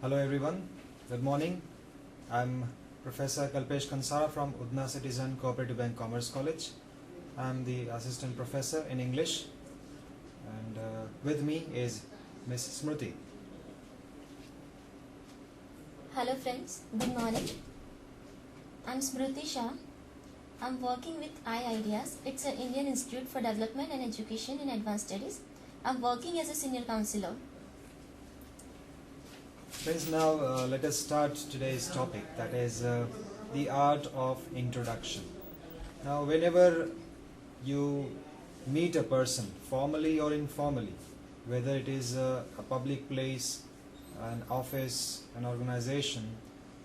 Hello everyone, good morning. I'm Professor Kalpesh Kansara from Udna Citizen Cooperative Bank Commerce College. I'm the Assistant Professor in English, and with me is Miss Smriti. Hello friends, good morning. I'm Smriti Shah. I'm working with iIdeas. It's an Indian Institute for Development and Education in Advanced Studies. I'm working as a senior counselor. Friends, now let us start today's topic, that is the art of introduction. Now, whenever you meet a person, formally or informally, whether it is a public place, an office, an organization,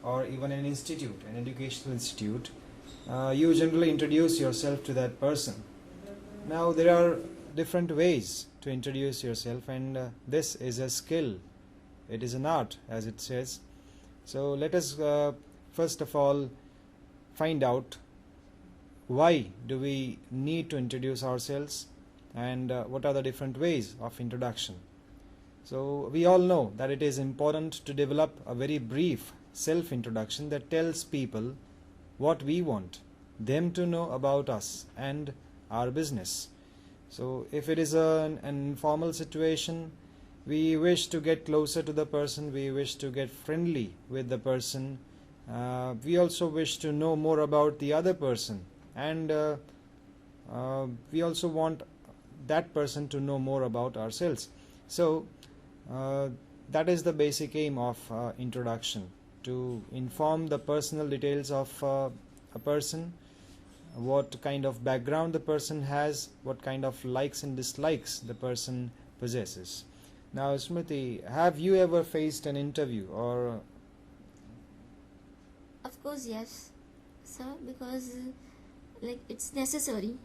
or even an institute, an educational institute, you generally introduce yourself to that person. Now, there are different ways to introduce yourself, and this is a skill. It is an art, as it says. So let us first of all find out why do we need to introduce ourselves, and what are the different ways of introduction. So we all know that it is important to develop a very brief self-introduction that tells people what we want them to know about us and our business. So if it is an informal situation, we wish to get closer to the person, we wish to get friendly with the person, we also wish to know more about the other person, and we also want that person to know more about ourselves. So that is the basic aim of introduction, to inform the personal details of a person, what kind of background the person has, what kind of likes and dislikes the person possesses. Now, Smriti, have you ever faced an interview or? Of course, yes, sir, because it's necessary.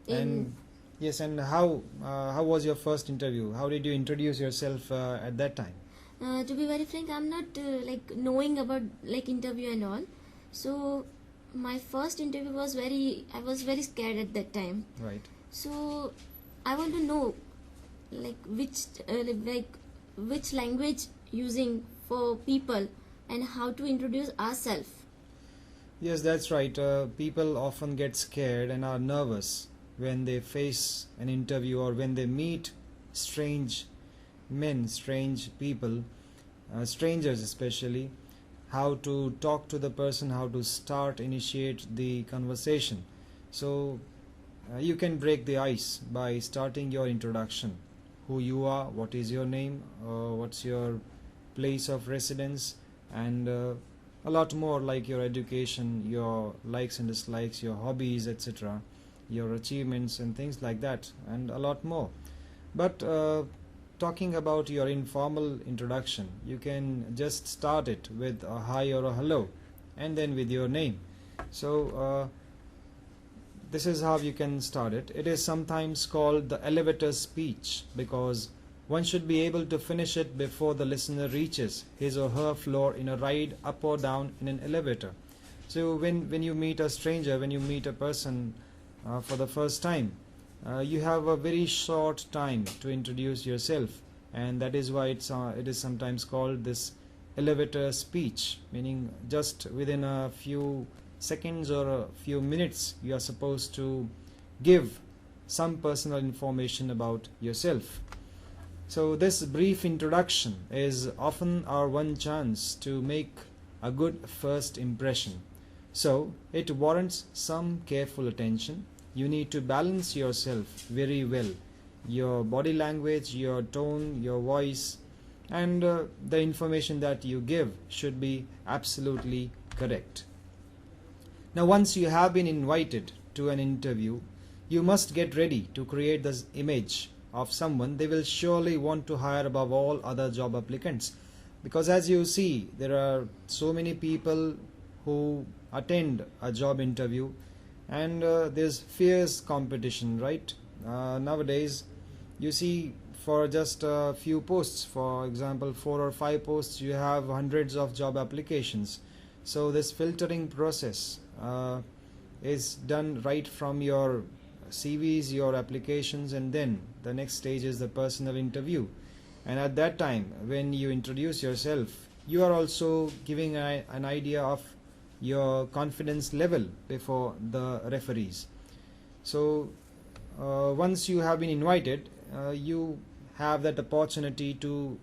And yes, and how was your first interview? How did you introduce yourself at that time? To be very frank, I'm not knowing about interview and all. So my first interview was I was very scared at that time. Right. So I want to know which language using for people and how to introduce ourselves. Yes, that's right. People often get scared and are nervous when they face an interview or when they meet strange men, strange people, strangers especially. How to talk to the person, how to initiate the conversation. So you can break the ice by starting your introduction. Who you are, what is your name, what's your place of residence, and a lot more, like your education, your likes and dislikes, your hobbies, etc., your achievements and things like that, and a lot more. But talking about your informal introduction, you can just start it with a hi or a hello, and then with your name. So this is how you can start it. It is sometimes called the elevator speech, because one should be able to finish it before the listener reaches his or her floor in a ride up or down in an elevator. So when you meet a stranger, when you meet a person for the first time, you have a very short time to introduce yourself, and that is why it is sometimes called this elevator speech, meaning just within a few seconds or a few minutes you are supposed to give some personal information about yourself. So this brief introduction is often our one chance to make a good first impression. So it warrants some careful attention. You need to balance yourself very well, your body language, your tone, your voice, and the information that you give should be absolutely correct. Now, once you have been invited to an interview, you must get ready to create this image of someone they will surely want to hire above all other job applicants. Because as you see, there are so many people who attend a job interview, and there's fierce competition, right? Nowadays, you see, for just a few posts, for example 4 or 5 posts, you have hundreds of job applications. So this filtering process is done right from your CVs, your applications, and then the next stage is the personal interview. And at that time, when you introduce yourself, you are also giving an idea of your confidence level before the referees. So once you have been invited, you have that opportunity to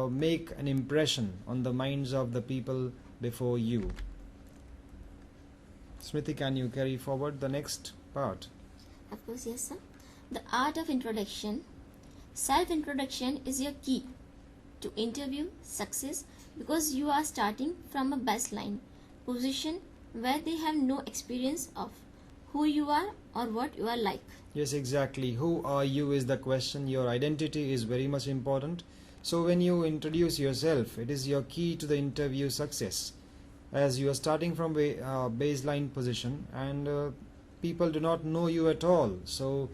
make an impression on the minds of the people before you. Smriti, can you carry forward the next part? Of course, yes, sir. The art of introduction. Self-introduction is your key to interview success because you are starting from a baseline position where they have no experience of who you are or what you are like. Yes, exactly. Who are you is the question. Your identity is very much important. So when you introduce yourself, it is your key to the interview success, as you are starting from a baseline position and people do not know you at all. So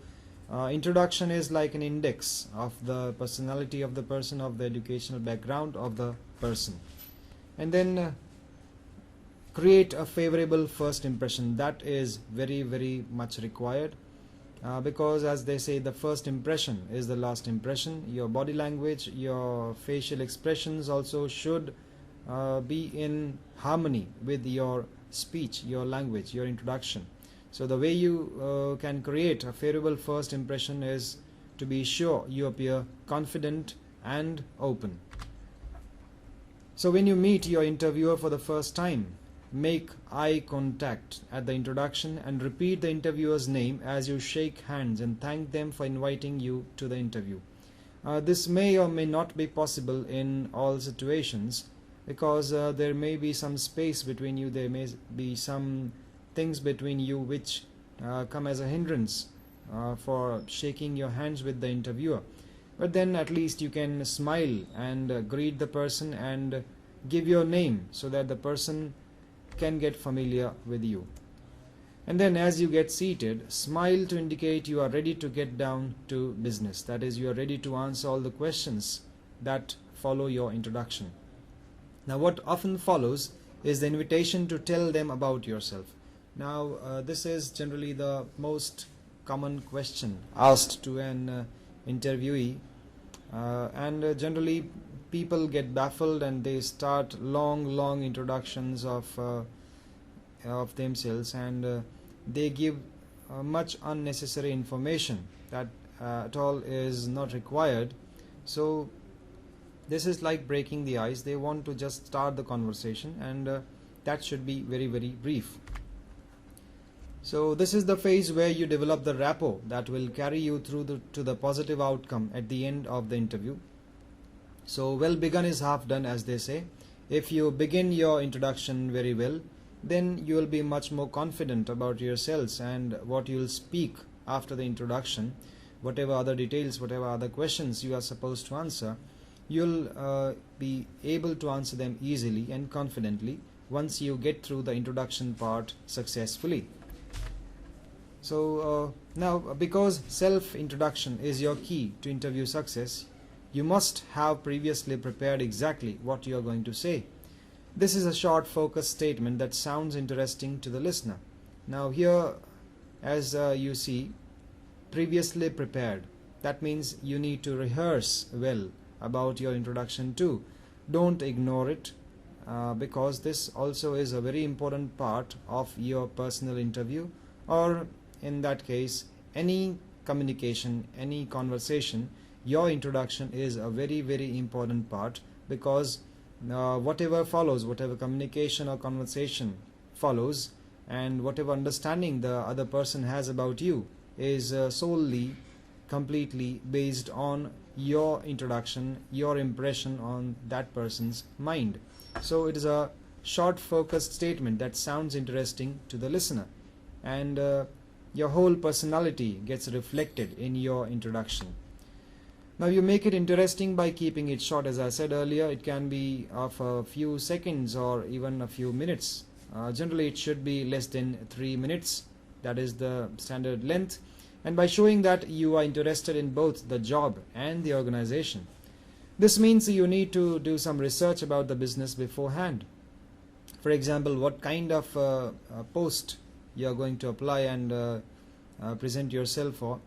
introduction is like an index of the personality of the person, of the educational background of the person. And then create a favorable first impression. That is very, very much required because, as they say, the first impression is the last impression. Your body language, your facial expressions also should be in harmony with your speech, your language, your introduction. So the way you can create a favorable first impression is to be sure you appear confident and open. So when you meet your interviewer for the first time, make eye contact at the introduction and repeat the interviewer's name as you shake hands and thank them for inviting you to the interview. This may or may not be possible in all situations because there may be some space between you, there may be some things between you which come as a hindrance for shaking your hands with the interviewer. But then at least you can smile and greet the person and give your name so that the person can get familiar with you. And then as you get seated, smile to indicate you are ready to get down to business. That is, you are ready to answer all the questions that follow your introduction. Now what often follows is the invitation to tell them about yourself. Now this is generally the most common question asked to an interviewee and generally people get baffled and they start long introductions of themselves and they give much unnecessary information that at all is not required. So this is like breaking the ice. They want to just start the conversation and that should be very brief. So this is the phase where you develop the rapport that will carry you through to the positive outcome at the end of the interview. So well begun is half done, as they say. If you begin your introduction very well, then you will be much more confident about yourselves and what you will speak after the introduction. Whatever other details, whatever other questions you are supposed to answer, you'll be able to answer them easily and confidently once you get through the introduction part successfully. So now, because self-introduction is your key to interview success, you must have previously prepared exactly what you are going to say. This is a short focused statement that sounds interesting to the listener. Now here, as you see, previously prepared. That means you need to rehearse well about your introduction too. Don't ignore it because this also is a very important part of your personal interview, or in that case any communication, any conversation. Your introduction is a very important part because whatever follows, whatever communication or conversation follows and whatever understanding the other person has about you is solely completely based on your introduction, your impression on that person's mind. So it is a short focused statement that sounds interesting to the listener and your whole personality gets reflected in your introduction. Now you make it interesting by keeping it short. As I said earlier, it can be of a few seconds or even a few minutes. Generally it should be less than 3 minutes. That is the standard length. And by showing that you are interested in both the job and the organization. This means you need to do some research about the business beforehand. For example, what kind of post you are going to apply and present yourself for.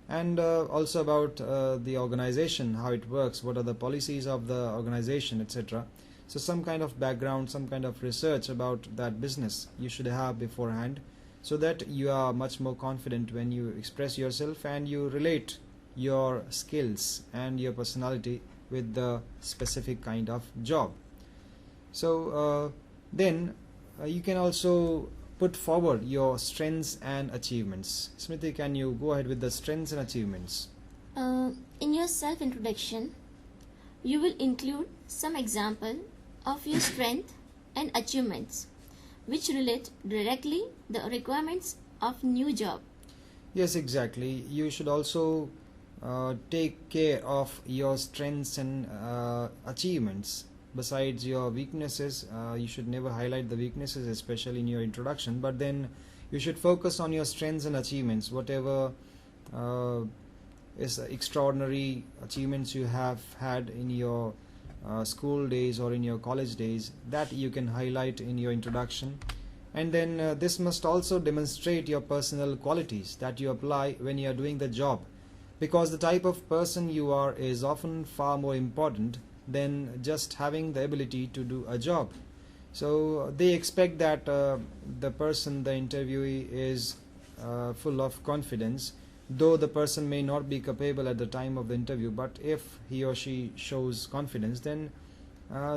and also about the organization, how it works, what are the policies of the organization, etc. So some kind of background, some kind of research about that business you should have beforehand, so that you are much more confident when you express yourself and you relate your skills and your personality with the specific kind of job. So then you can also put forward your strengths and achievements. Smriti, can you go ahead with the strengths and achievements? In your self-introduction, you will include some example of your strength and achievements which relate directly the requirements of new job. Yes, exactly. You should also take care of your strengths and achievements. Besides your weaknesses, you should never highlight the weaknesses, especially in your introduction, but then you should focus on your strengths and achievements. Whatever is extraordinary achievements you have had in your school days or in your college days, that you can highlight in your introduction. And then this must also demonstrate your personal qualities that you apply when you are doing the job, because the type of person you are is often far more important than just having the ability to do a job. So they expect that the person, the interviewee, is full of confidence, though the person may not be capable at the time of the interview, but if he or she shows confidence, then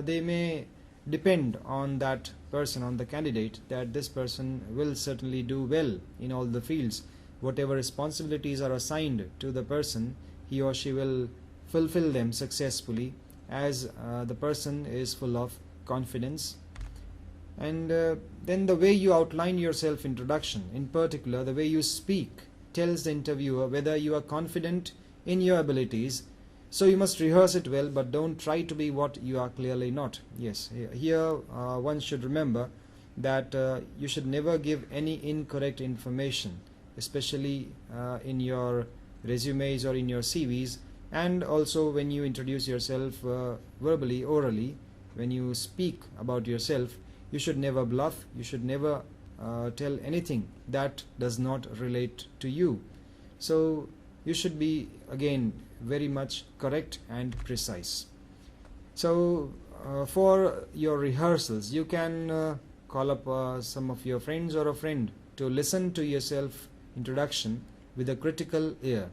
they may depend on that person, on the candidate, that this person will certainly do well in all the fields. Whatever responsibilities are assigned to the person, he or she will fulfill them successfully, as the person is full of confidence. And then the way you outline your self-introduction, in particular the way you speak, tells the interviewer whether you are confident in your abilities. So you must rehearse it well, but don't try to be what you are clearly not. Yes, here one should remember that you should never give any incorrect information, especially in your resumes or in your CVs, and also when you introduce yourself verbally, orally. When you speak about yourself, you should never bluff, you should never tell anything that does not relate to you. So you should be, again, very much correct and precise. So for your rehearsals, you can call up some of your friends or a friend to listen to your self introduction with a critical ear,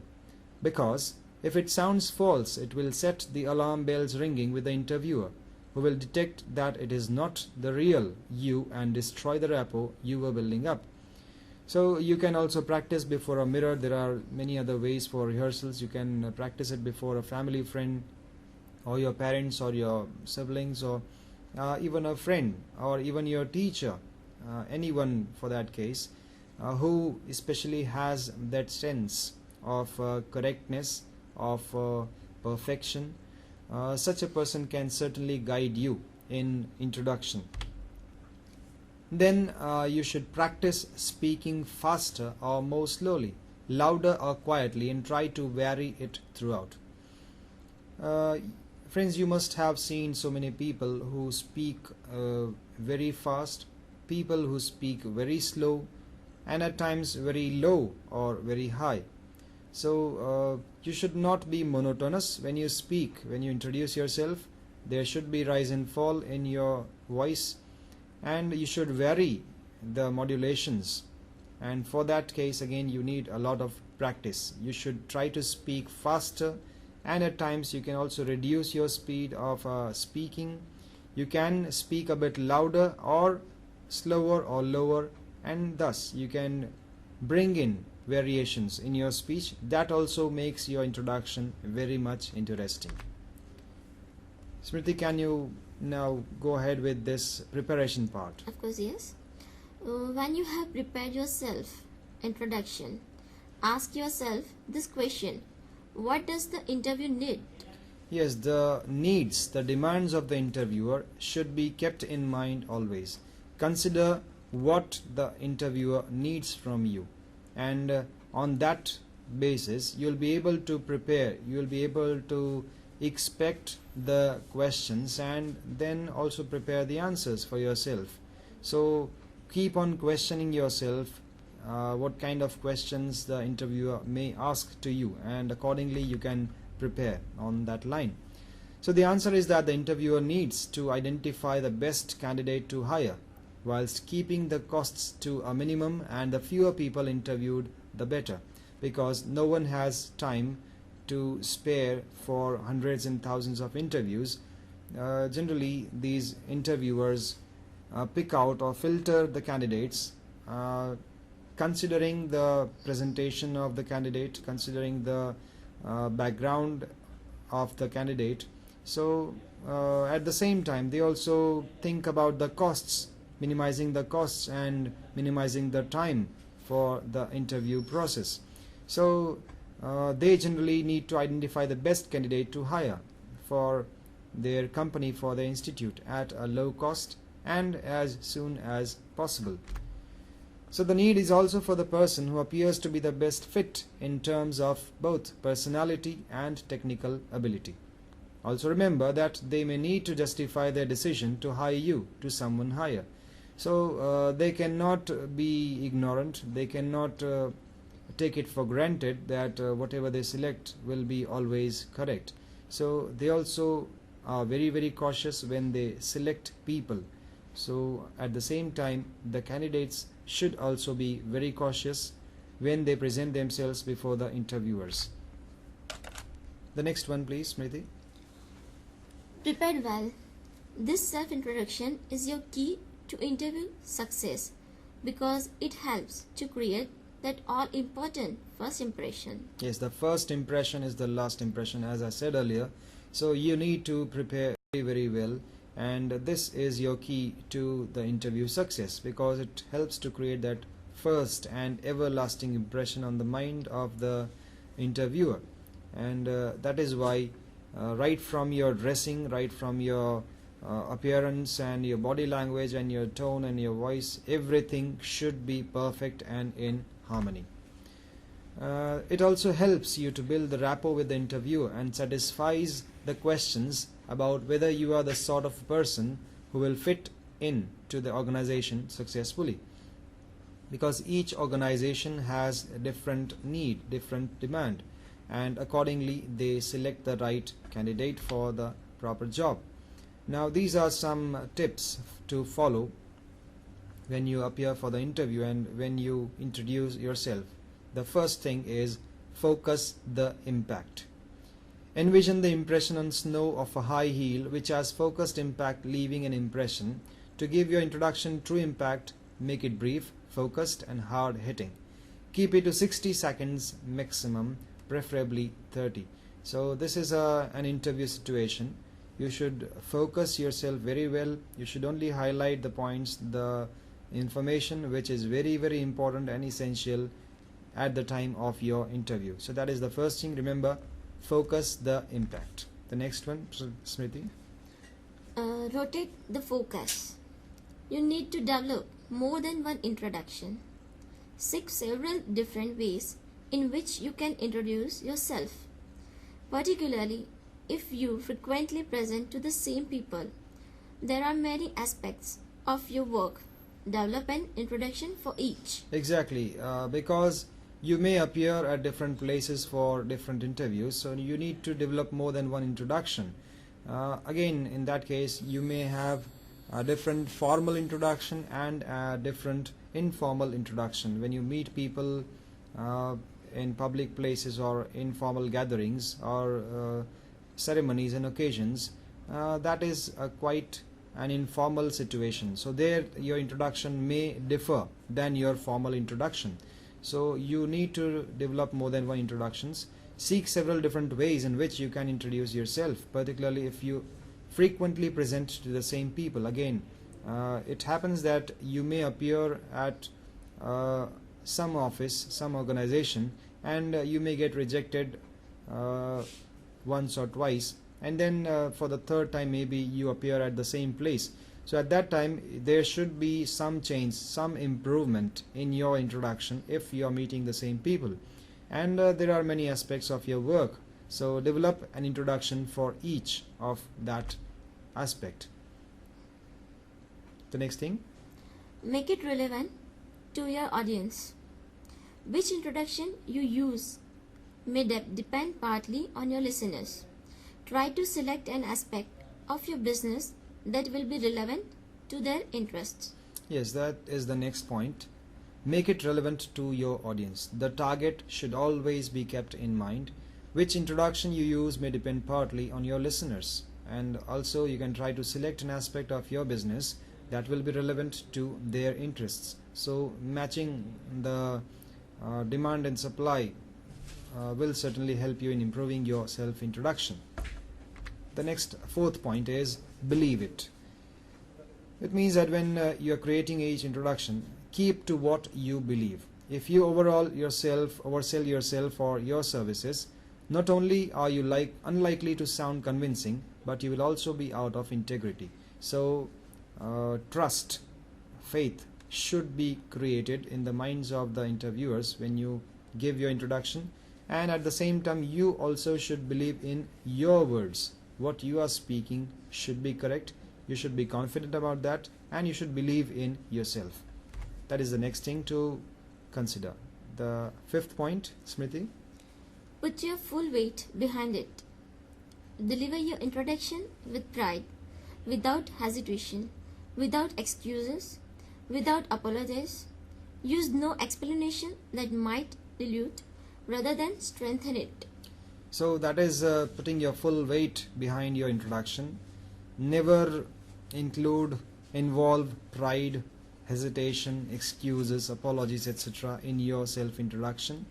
because if it sounds false, it will set the alarm bells ringing with the interviewer, who will detect that it is not the real you and destroy the rapport you were building up. So you can also practice before a mirror. There are many other ways for rehearsals. You can practice it before a family friend, or your parents, or your siblings, or even a friend, or even your teacher, anyone for that case, who especially has that sense of correctness, of perfection. Such a person can certainly guide you in introduction. Then you should practice speaking faster or more slowly, louder or quietly, and try to vary it throughout. Friends, you must have seen so many people who speak very fast, people who speak very slow, and at times very low or very high. So you should not be monotonous when you speak, when you introduce yourself. There should be rise and fall in your voice, and you should vary the modulations, and for that case, again, you need a lot of practice. You should try to speak faster, and at times you can also reduce your speed of speaking. You can speak a bit louder or slower or lower, and thus you can bring in variations in your speech. That also makes your introduction very much interesting. Smriti, can you now go ahead with this preparation part? Of course, yes. When you have prepared your self introduction, ask yourself this question: what does the interview need? Yes, the needs, the demands of the interviewer should be kept in mind always. Consider what the interviewer needs from you, and on that basis you'll be able to prepare, you'll be able to expect the questions, and then also prepare the answers for yourself. So keep on questioning yourself what kind of questions the interviewer may ask to you, and accordingly you can prepare on that line. So the answer is that the interviewer needs to identify the best candidate to hire, whilst keeping the costs to a minimum, and the fewer people interviewed the better, because no one has time to spare for hundreds and thousands of interviews. Generally these interviewers pick out or filter the candidates considering the presentation of the candidate, considering the background of the candidate. So at the same time they also think about the costs, minimizing the costs and minimizing the time for the interview process. So they generally need to identify the best candidate to hire for their company, for their institute, at a low cost and as soon as possible. So the need is also for the person who appears to be the best fit in terms of both personality and technical ability. Also remember that they may need to justify their decision to hire you to someone higher. So they cannot be ignorant, they cannot take it for granted that whatever they select will be always correct. So they also are very cautious when they select people. So at the same time the candidates should also be very cautious when they present themselves before the interviewers. The next one please, Smriti. Prepared well. This self-introduction is your key to interview success because it helps to create that all-important first impression. Yes, the first impression is the last impression, as I said earlier. So you need to prepare very well, and this is your key to the interview success because it helps to create that first and everlasting impression on the mind of the interviewer. And that is why right from your dressing, right from your appearance and your body language and your tone and your voice, everything should be perfect and in harmony. It also helps you to build the rapport with the interviewer and satisfies the questions about whether you are the sort of person who will fit in to the organization successfully, because each organization has a different need, different demand, and accordingly they select the right candidate for the proper job. Now these are some tips to follow when you appear for the interview and when you introduce yourself. The first thing is focus the impact. Envision the impression on snow of a high heel which has focused impact, leaving an impression. To give your introduction true impact, make it brief, focused and hard hitting. Keep it to 60 seconds maximum, preferably 30. So this is an interview situation. You should focus yourself very well. You should only highlight the points, the information which is very important and essential at the time of your interview. So that is the first thing. Remember, focus the impact. The next one, Smriti. Rotate the focus. You need to develop more than one introduction. Seek several different ways in which you can introduce yourself, particularly if you frequently present to the same people. There are many aspects of your work. Develop an introduction for each. Exactly, because you may appear at different places for different interviews, so you need to develop more than one introduction. Again, in that case, you may have a different formal introduction and a different informal introduction. When you meet people in public places or informal gatherings or ceremonies and occasions, that is quite an informal situation. So there your introduction may differ than your formal introduction. So you need to develop more than one introductions. Seek several different ways in which you can introduce yourself, particularly if you frequently present to the same people. Again, it happens that you may appear at some office, some organization, and you may get rejected once or twice, and then for the third time maybe you appear at the same place. So at that time there should be some change, some improvement in your introduction if you are meeting the same people. And there are many aspects of your work, so develop an introduction for each of that aspect. The next thing, Make it relevant to your audience. Which introduction you use may depend partly on your listeners. Try to select an aspect of your business that will be relevant to their interests. Yes, that is the next point. Make it relevant to your audience. The target should always be kept in mind. Which introduction you use may depend partly on your listeners. And also you can try to select an aspect of your business that will be relevant to their interests. So matching the demand and supply will certainly help you in improving your self-introduction. The next fourth point is believe it. It means that when you are creating each introduction, keep to what you believe. If you oversell yourself or your services, not only are you unlikely to sound convincing, but you will also be out of integrity. So trust, faith should be created in the minds of the interviewers when you give your introduction, and at the same time you also should believe in your words. What you are speaking should be correct. You should be confident about that, and you should believe in yourself. That is the next thing to consider. The fifth point, Smriti. Put your full weight behind it. Deliver your introduction with pride, without hesitation, without excuses, without apologies. Use no explanation that might dilute rather than strengthen it. So that is putting your full weight behind your introduction. Never involve pride, hesitation, excuses, apologies, etc. in your self-introduction.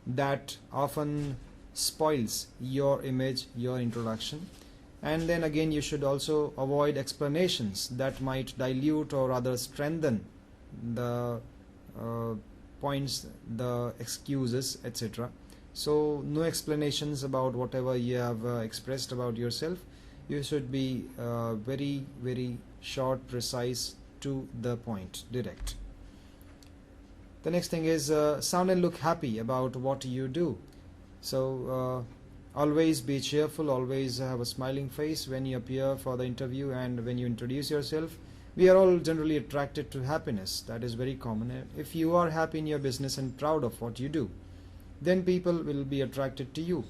That often spoils your image, your introduction. And then again, you should also avoid explanations that might dilute or rather strengthen the points, the excuses, etc. So no explanations about whatever you have expressed about yourself. You should be very, very short, precise, to the point, direct. The next thing is sound and look happy about what you do. So always be cheerful, always have a smiling face when you appear for the interview and when you introduce yourself. We are all generally attracted to happiness. That is very common. If you are happy in your business and proud of what you do, then people will be attracted to you,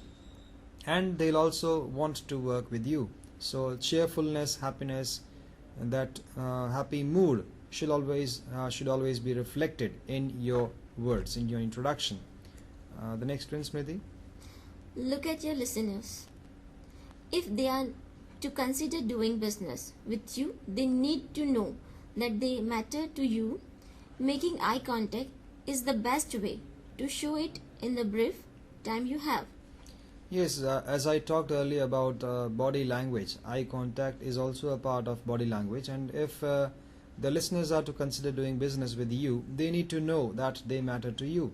and they'll also want to work with you. So cheerfulness, happiness, and that happy mood should always be reflected in your words, in your introduction. The next one, Smriti. Look at your listeners. If they are to consider doing business with you, they need to know that they matter to you. Making eye contact is the best way to show it in the brief time you have. Yes, as I talked earlier about body language, eye contact is also a part of body language, and if the listeners are to consider doing business with you, they need to know that they matter to you.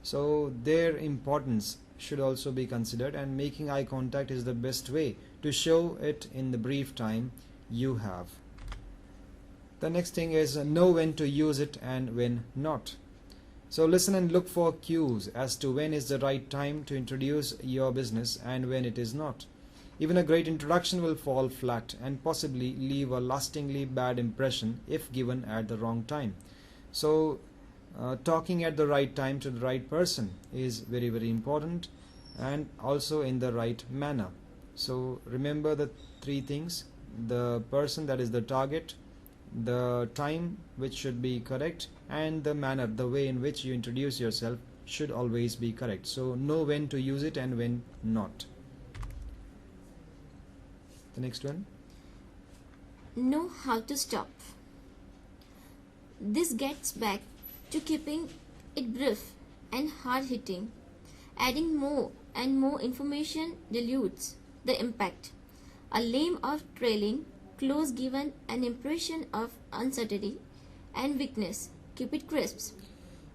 So their importance should also be considered, and making eye contact is the best way to show it in the brief time you have. The next thing is know when to use it and when not. So listen and look for cues as to when is the right time to introduce your business and when it is not. Even a great introduction will fall flat and possibly leave a lastingly bad impression if given at the wrong time. So talking at the right time to the right person is very, very important, and also in the right manner. So remember the three things: the person, that is the target, the time which should be correct, and the manner, the way in which you introduce yourself should always be correct. So know when to use it and when not. The next one. Know how to stop. This gets back to keeping it brief and hard-hitting. Adding more and more information dilutes the impact. A lame or trailing close given an impression of uncertainty and weakness. Keep it crisp.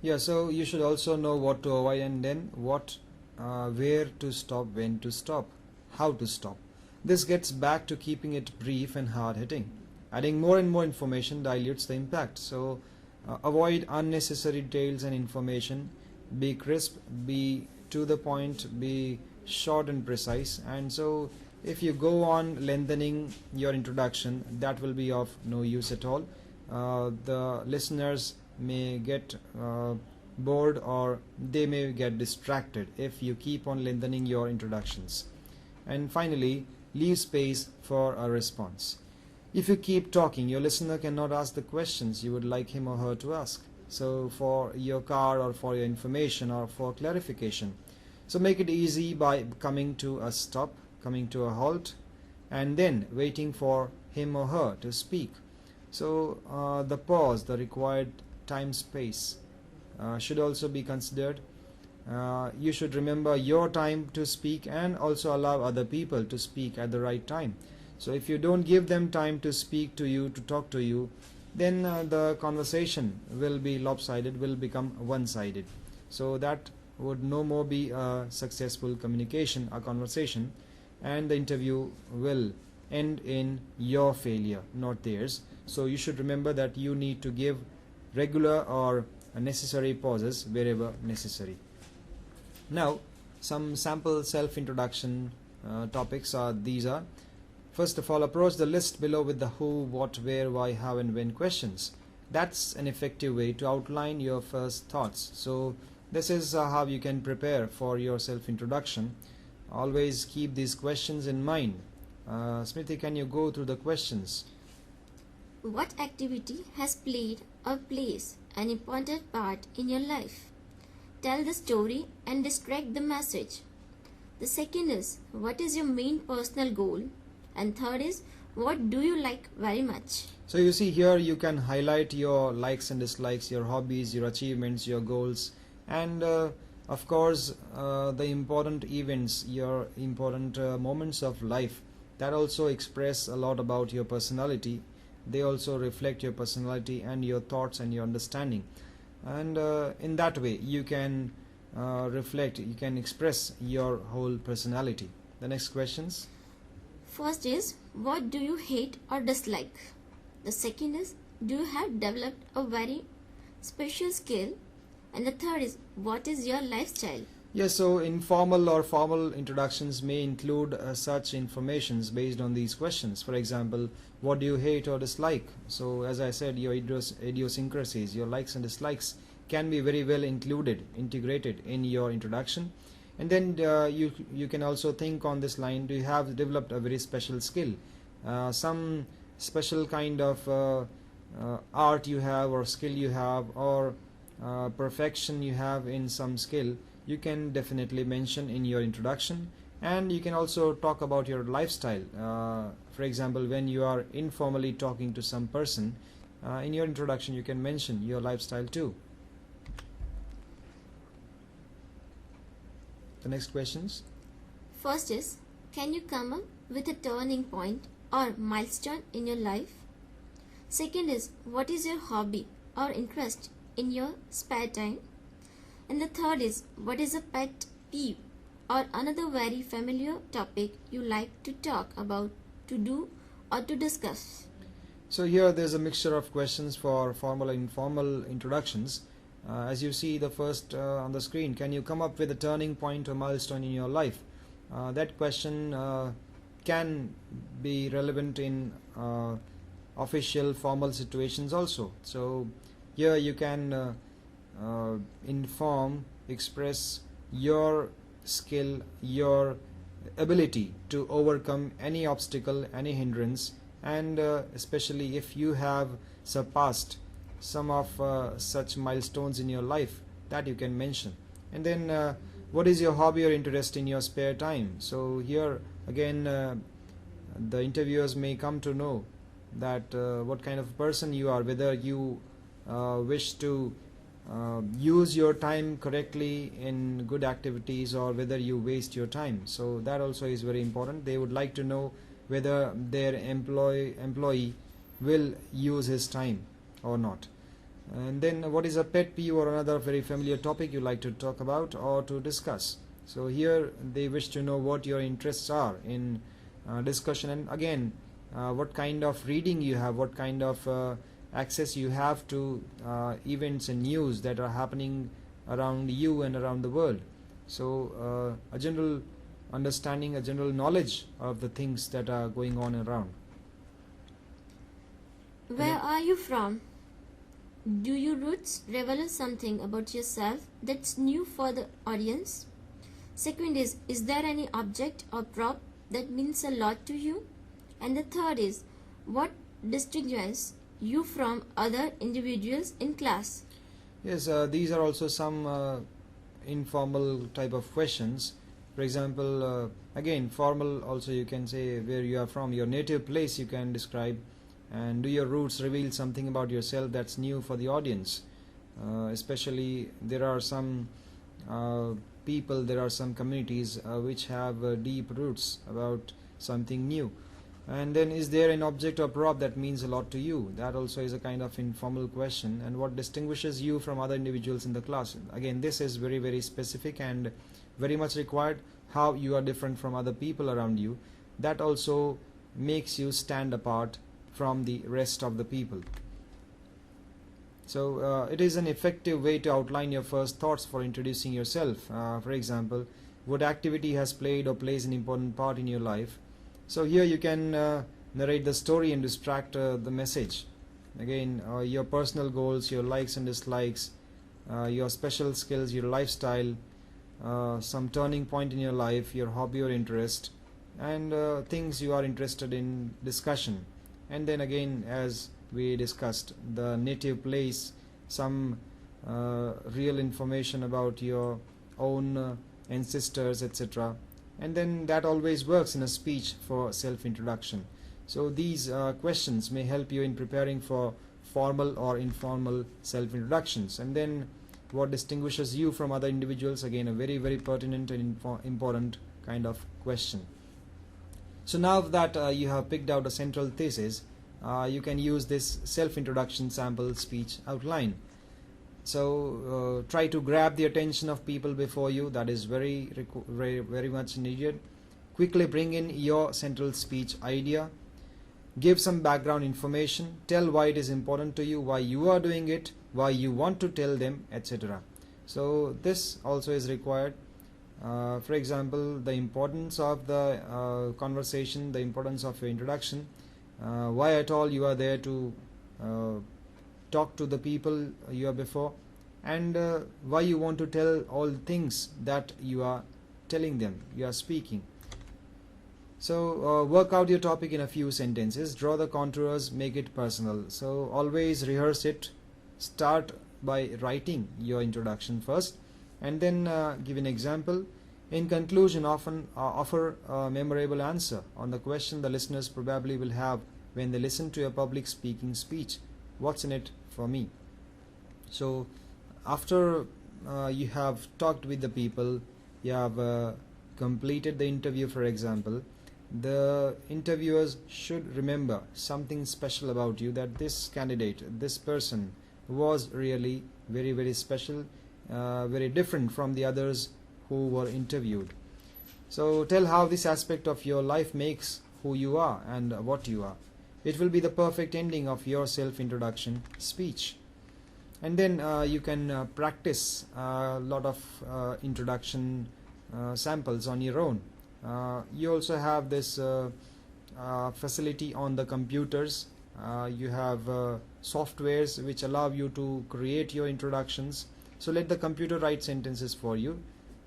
Yeah, so you should also know what to avoid, and then where to stop, when to stop, how to stop. This gets back to keeping it brief and hard-hitting. Adding more and more information dilutes the impact. So avoid unnecessary details and information. Be crisp, be to the point, be short and precise. And so if you go on lengthening your introduction, that will be of no use at all. The listeners may get bored or they may get distracted if you keep on lengthening your introductions. And finally, leave space for a response. If you keep talking, your listener cannot ask the questions you would like him or her to ask. So for your car or for your information or for clarification. So make it easy by coming to a stop, coming to a halt, and then waiting for him or her to speak. So the pause, the required time space should also be considered. You should remember your time to speak and also allow other people to speak at the right time. So if you don't give them time to speak to you, to talk to you, then the conversation will be lopsided, will become one-sided. So that would no more be a successful communication, a conversation, and the interview will end in your failure, not theirs. So you should remember that you need to give regular or necessary pauses wherever necessary. Now, some sample self-introduction topics are these are: first of all, approach the list below with the who, what, where, why, how and when questions. That's an effective way to outline your first thoughts. So this is how you can prepare for your self-introduction. Always keep these questions in mind. Smriti, can you go through the questions? What activity has played or plays an important part in your life? Tell the story and describe the message. The second is, what is your main personal goal? And third is, what do you like very much? So you see here you can highlight your likes and dislikes, your hobbies, your achievements, your goals, and of course the important events, your important moments of life that also express a lot about your personality. They also reflect your personality and your thoughts and your understanding, and in that way you can reflect, you can express your whole personality. The next questions. First is, what do you hate or dislike? The second is, do you have developed a very special skill? And the third is, what is your lifestyle? Yes, so informal or formal introductions may include such informations based on these questions. For example, what do you hate or dislike? So as I said, your idiosyncrasies, your likes and dislikes can be very well integrated in your introduction. And then you can also think on this line, do you have developed a very special skill? Some special kind of art you have or skill you have or perfection you have in some skill, you can definitely mention in your introduction. And you can also talk about your lifestyle. For example, when you are informally talking to some person, in your introduction you can mention your lifestyle too. The next questions. First is, can you come up with a turning point or milestone in your life? Second is, what is your hobby or interest in your spare time? And the third is, what is a pet peeve or another very familiar topic you like to talk about, to do or to discuss? So here there's a mixture of questions for formal and informal introductions. As you see the first on the screen, can you come up with a turning point or milestone in your life? That question can be relevant in official formal situations also. So here you can inform, express your skill, your ability to overcome any obstacle, any hindrance, and especially if you have surpassed some of such milestones in your life, that you can mention. And then what is your hobby or interest in your spare time? So here again the interviewers may come to know that what kind of person you are, whether you wish to use your time correctly in good activities or whether you waste your time. So that also is very important. They would like to know whether their employee will use his time or not. And then what is a pet peeve or another very familiar topic you like to talk about or to discuss? So here they wish to know what your interests are in discussion, and again what kind of reading you have, what kind of access you have to events and news that are happening around you and around the world. So a general understanding, a general knowledge of the things that are going on around. Where are you from? Do your roots reveal something about yourself that's new for the audience? Second is there any object or prop that means a lot to you? And the third is, what distinguishes you from other individuals in class? Yes, these are also some informal type of questions. For example, again, formal also you can say where you are from, your native place you can describe, and do your roots reveal something about yourself that's new for the audience. Especially there are some people, there are some communities which have deep roots about something new. And then, is there an object or prop that means a lot to you? That also is a kind of informal question. And what distinguishes you from other individuals in the class? Again, this is very, very specific and very much required. How you are different from other people around you. That also makes you stand apart from the rest of the people. So it is an effective way to outline your first thoughts for introducing yourself. For example, what activity has played or plays an important part in your life? So here you can narrate the story and distract the message. Again, your personal goals, your likes and dislikes, your special skills, your lifestyle, some turning point in your life, your hobby or interest, and things you are interested in discussion. And then again, as we discussed, the native place, some real information about your own ancestors, etc. And then that always works in a speech for self-introduction. So these questions may help you in preparing for formal or informal self-introductions. And then what distinguishes you from other individuals? Again, a very, very pertinent and important kind of question. So now that you have picked out a central thesis, you can use this self-introduction sample speech outline. So try to grab the attention of people before you. That is very much needed. Quickly bring in your central speech idea. Give some background information. Tell why it is important to you, why you are doing it, why you want to tell them, etc. So this also is required. For example, the importance of the conversation, the importance of your introduction, why at all you are there to talk to the people you are before, and why you want to tell all things that you are telling them, you are speaking. So work out your topic in a few sentences, draw the contours, make it personal. So always rehearse it. Start by writing your introduction first, and then give an example. In conclusion, often offer a memorable answer on the question the listeners probably will have when they listen to a public speaking speech. What's in it for me? So after you have talked with the people, you have completed the interview, for example, the interviewers should remember something special about you, that this candidate, this person was really very, very special, very different from the others who were interviewed. So tell how this aspect of your life makes who you are and what you are. It will be the perfect ending of your self-introduction speech. And then you can practice a lot of introduction samples on your own. You also have this facility on the computers. You have softwares which allow you to create your introductions. So let the computer write sentences for you,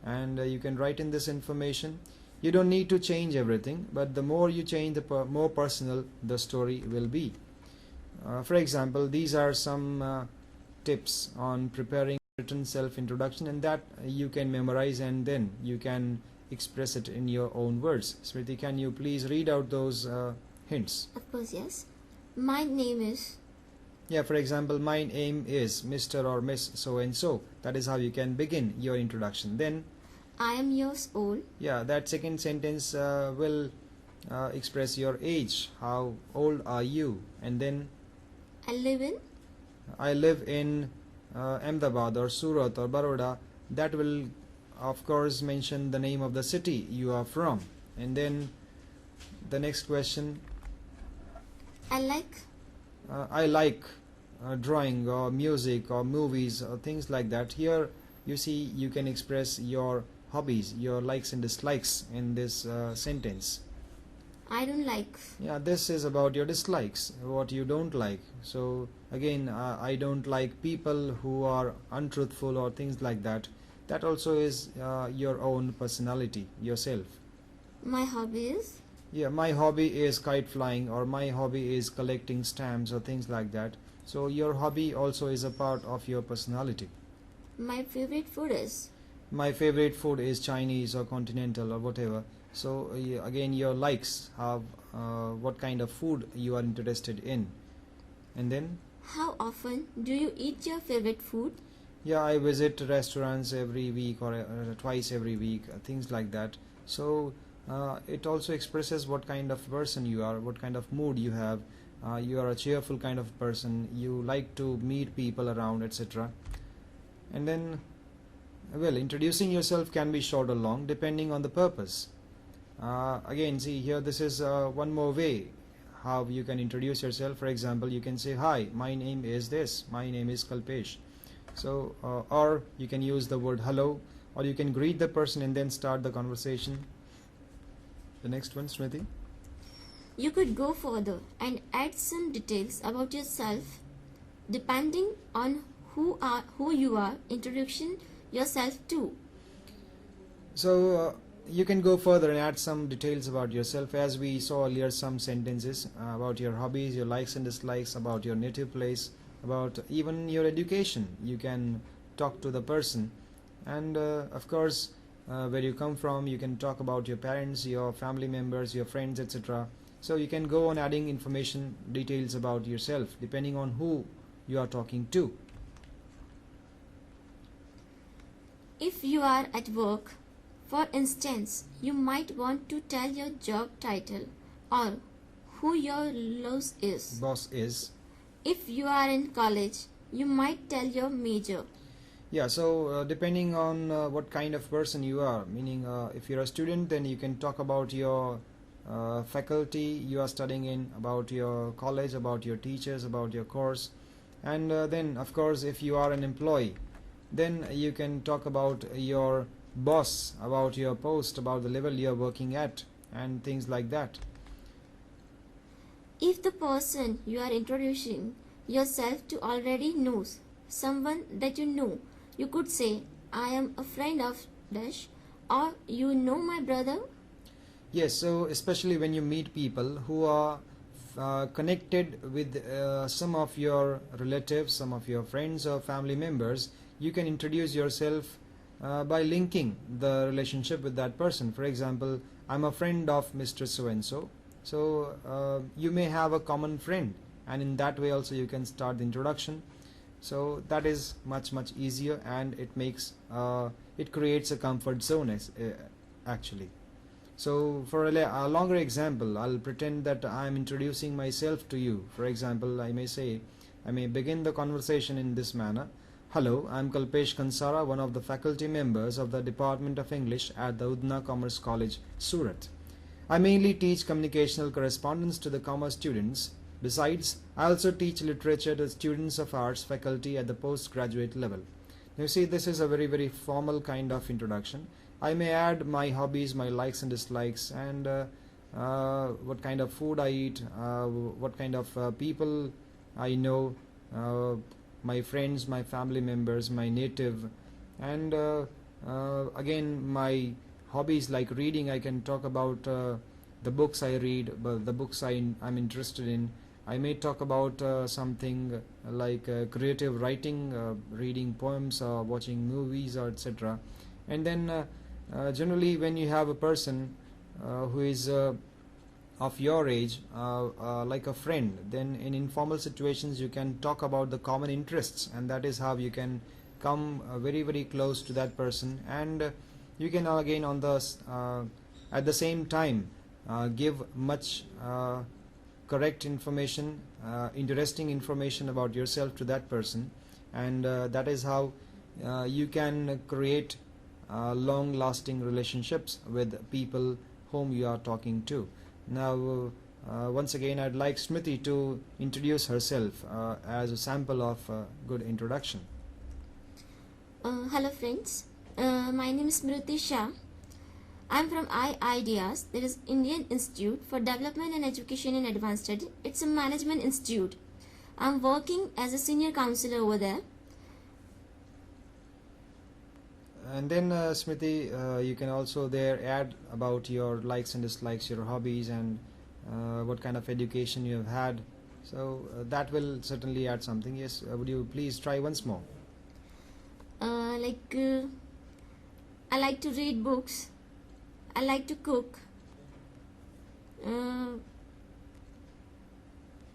and you can write in this information. You don't need to change everything, but the more you change, the more personal the story will be. For example, these are some tips on preparing written self-introduction, and that you can memorize, and then you can express it in your own words. Smriti, can you please read out those hints? Of course, yes. My name is... Yeah, for example, my name is Mr. or Miss so-and-so. That is how you can begin your introduction. Then I am years old. Yeah, that second sentence will express your age. How old are you? And then I live in Ahmedabad or Surat or Baroda. That will of course mention the name of the city you are from. And then the next question, I like drawing or music or movies or things like that. Here you see you can express your hobbies, your likes and dislikes in this sentence. I don't like. Yeah, this is about your dislikes, what you don't like. So again, I don't like people who are untruthful or things like that. That also is your own personality, yourself. My hobby is. Yeah, my hobby is kite flying, or my hobby is collecting stamps or things like that. So your hobby also is a part of your personality. My favorite food is. My favorite food is Chinese or continental or whatever. So again, your likes have what kind of food you are interested in. And then, How often do you eat your favorite food? yeah, I visit restaurants every week or twice every week, things like that. So it also expresses what kind of person you are, what kind of mood you have. You are a cheerful kind of person, you like to meet people around, etc. And then, well, introducing yourself can be short or long depending on the purpose. Again, see here, this is one more way how you can introduce yourself. For example, you can say, hi, my name is this, my name is Kalpesh. So or you can use the word hello, or you can greet the person and then start the conversation. The next one, Smriti. You could go further and add some details about yourself depending on who you are introducing yourself to. So you can go further and add some details about yourself, as we saw earlier, some sentences about your hobbies, your likes and dislikes, about your native place, about even your education. You can talk to the person, and of course where you come from. You can talk about your parents, your family members, your friends, etc. So you can go on adding information, details about yourself depending on who you are talking to. If you are at work, for instance, you might want to tell your job title or who your Boss is. If you are in college, you might tell your major. Yeah, so depending on what kind of person you are, meaning if you're a student, then you can talk about your faculty you are studying in, about your college, about your teachers, about your course. And then of course, if you are an employee, then you can talk about your boss, about your post, about the level you're working at, and things like that. If the person you are introducing yourself to already knows someone that you know, you could say, I am a friend of Dash, or you know my brother. Yes, so especially when you meet people who are connected with some of your relatives, some of your friends or family members, you can introduce yourself by linking the relationship with that person. For example, I'm a friend of Mr. So-and-so. So you may have a common friend, and in that way also you can start the introduction. So that is much easier, and it makes it creates a comfort zone actually. So for a longer example, I'll pretend that I'm introducing myself to you. For example, I may begin the conversation in this manner. Hello, I'm Kalpesh Kansara, one of the faculty members of the Department of English at the Udna Commerce College, Surat. I mainly teach communicational correspondence to the commerce students. Besides, I also teach literature to students of arts faculty at the postgraduate level. Now you see, this is a very formal kind of introduction. I may add my hobbies, my likes and dislikes, and what kind of food I eat, what kind of people I know, my friends, my family members, my native, and again my hobbies like reading. I can talk about the books I read, the books I'm interested in. I may talk about something like creative writing, reading poems, watching movies, or etc. And then generally, when you have a person who is of your age, like a friend, then in informal situations you can talk about the common interests, and that is how you can come very close to that person. And you can again on the at the same time give much correct information, interesting information about yourself to that person, and that is how you can create long-lasting relationships with people whom you are talking to. Now, once again, I'd like Smriti to introduce herself as a sample of a good introduction. Hello friends, my name is Smriti Shah. I'm from iIdeas. There is Indian Institute for Development and Education in Advanced Studies. It's a management institute. I'm working as a senior counselor over there. And then Smriti, you can also there add about your likes and dislikes, your hobbies, and what kind of education you have had. So that will certainly add something. Yes, would you please try once more? I like to read books. I like to cook.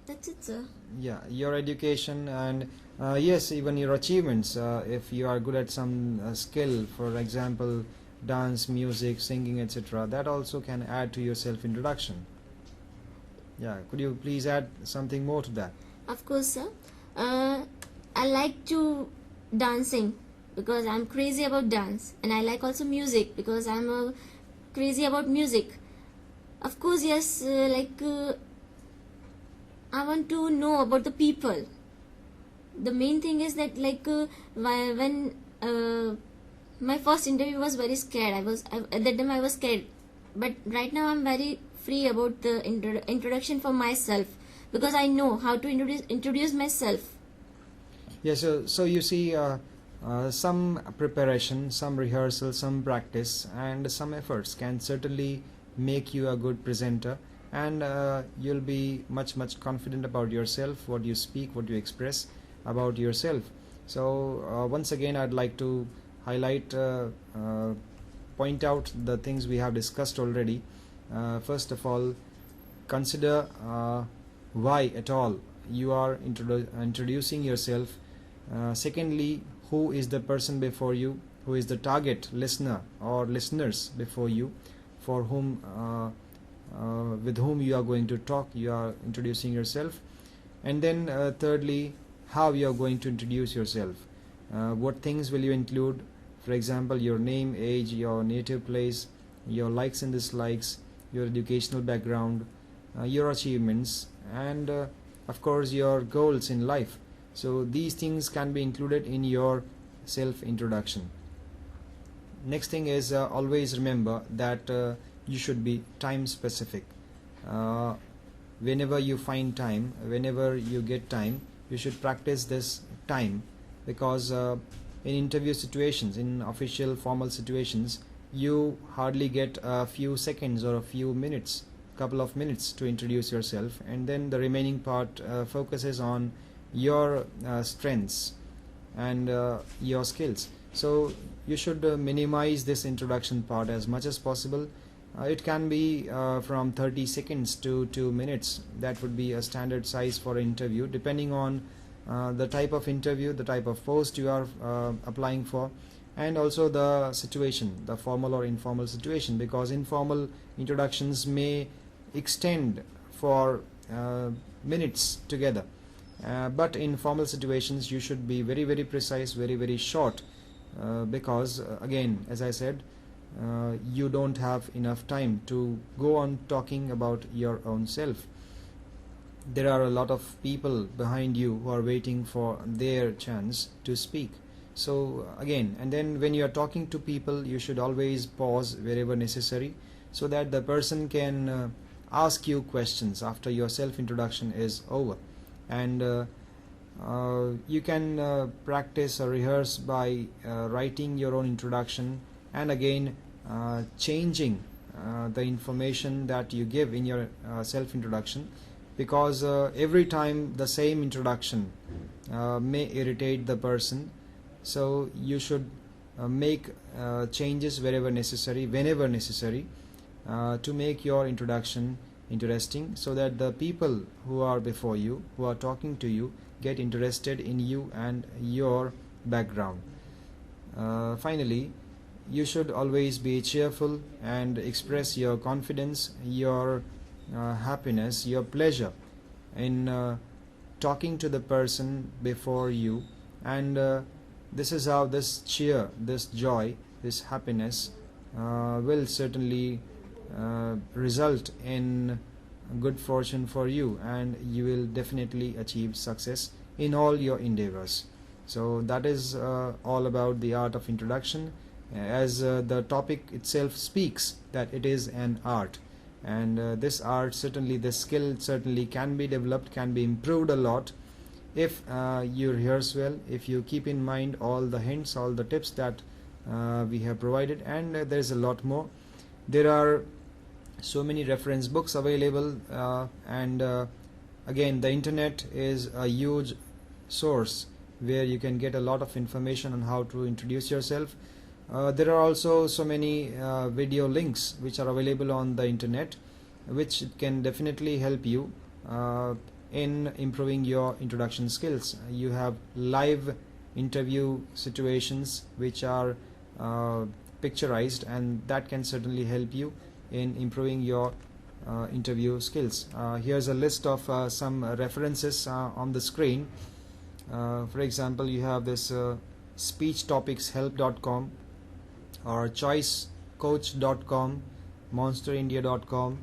That's it, sir. Yeah, your education and yes, even your achievements. If you are good at some skill, for example, dance, music, singing, etc., that also can add to your self-introduction. Yeah, could you please add something more to that? Of course, sir. I like to dancing because I'm crazy about dance, and I like also music because I'm crazy about music. Of course, yes. I want to know about the people. The main thing is that when my first interview was very scared. At that time I was scared, but right now I'm very free about the introduction for myself because I know how to introduce myself. Yeah, so you see, some preparation, some rehearsal, some practice, and some efforts can certainly make you a good presenter, and you'll be much confident about yourself, what you speak, what you express about yourself. So once again, I'd like to highlight, point out the things we have discussed already. First of all, consider why at all you are introducing yourself. Secondly, who is the person before you, who is the target listener or listeners before you, for whom with whom you are going to talk, you are introducing yourself. And then thirdly, how you are going to introduce yourself. What things will you include? For example, your name, age, your native place, your likes and dislikes, your educational background, your achievements, and of course your goals in life. So these things can be included in your self-introduction. Next thing is, always remember that you should be time specific. Whenever you find time, whenever you get time, you should practice this time, because in interview situations, in official formal situations, you hardly get a few seconds or a few minutes, couple of minutes to introduce yourself, and then the remaining part focuses on your strengths and your skills. So you should minimize this introduction part as much as possible. It can be from 30 seconds to 2 minutes. That would be a standard size for an interview, depending on the type of interview, the type of post you are applying for, and also the situation, the formal or informal situation, because informal introductions may extend for minutes together. But in formal situations, you should be very precise, very short, because again, as I said, you don't have enough time to go on talking about your own self. There are a lot of people behind you who are waiting for their chance to speak. So again, and then when you are talking to people, you should always pause wherever necessary, so that the person can ask you questions after your self-introduction is over. And you can practice or rehearse by writing your own introduction, and again changing the information that you give in your self-introduction, because every time the same introduction may irritate the person. So you should make changes wherever necessary, whenever necessary, to make your introduction interesting, so that the people who are before you, who are talking to you, get interested in you and your background. Finally, you should always be cheerful and express your confidence, your happiness, your pleasure in talking to the person before you, and this is how this cheer, this joy, this happiness will certainly result in good fortune for you, and you will definitely achieve success in all your endeavors. So that is all about the art of introduction. as the topic itself speaks that it is an art, and this art certainly, this skill certainly can be developed, can be improved a lot if you rehearse well, if you keep in mind all the hints, all the tips that we have provided, and there is a lot more. There are so many reference books available, and again, the internet is a huge source where you can get a lot of information on how to introduce yourself. There are also so many video links which are available on the internet, which can definitely help you in improving your introduction skills. You have live interview situations which are picturized, and that can certainly help you in improving your interview skills. Here's a list of some references on the screen. For example, you have this speechtopicshelp.com or choicecoach.com, monsterindia.com,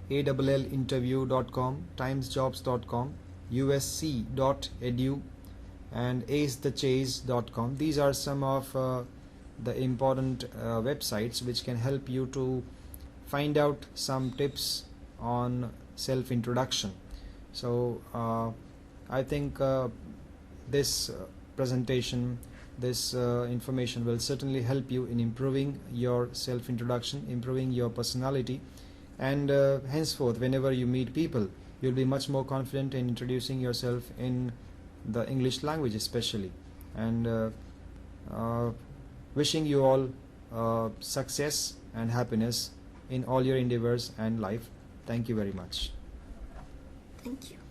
ALLinterview.com, timesjobs.com, usc.edu, and acethechase.com. These are some of the important websites which can help you to find out some tips on self-introduction. So I think this presentation, this information will certainly help you in improving your self-introduction, improving your personality, and henceforth whenever you meet people, you'll be much more confident in introducing yourself in the English language especially. And wishing you all success and happiness in all your endeavors and life. Thank you very much. Thank you.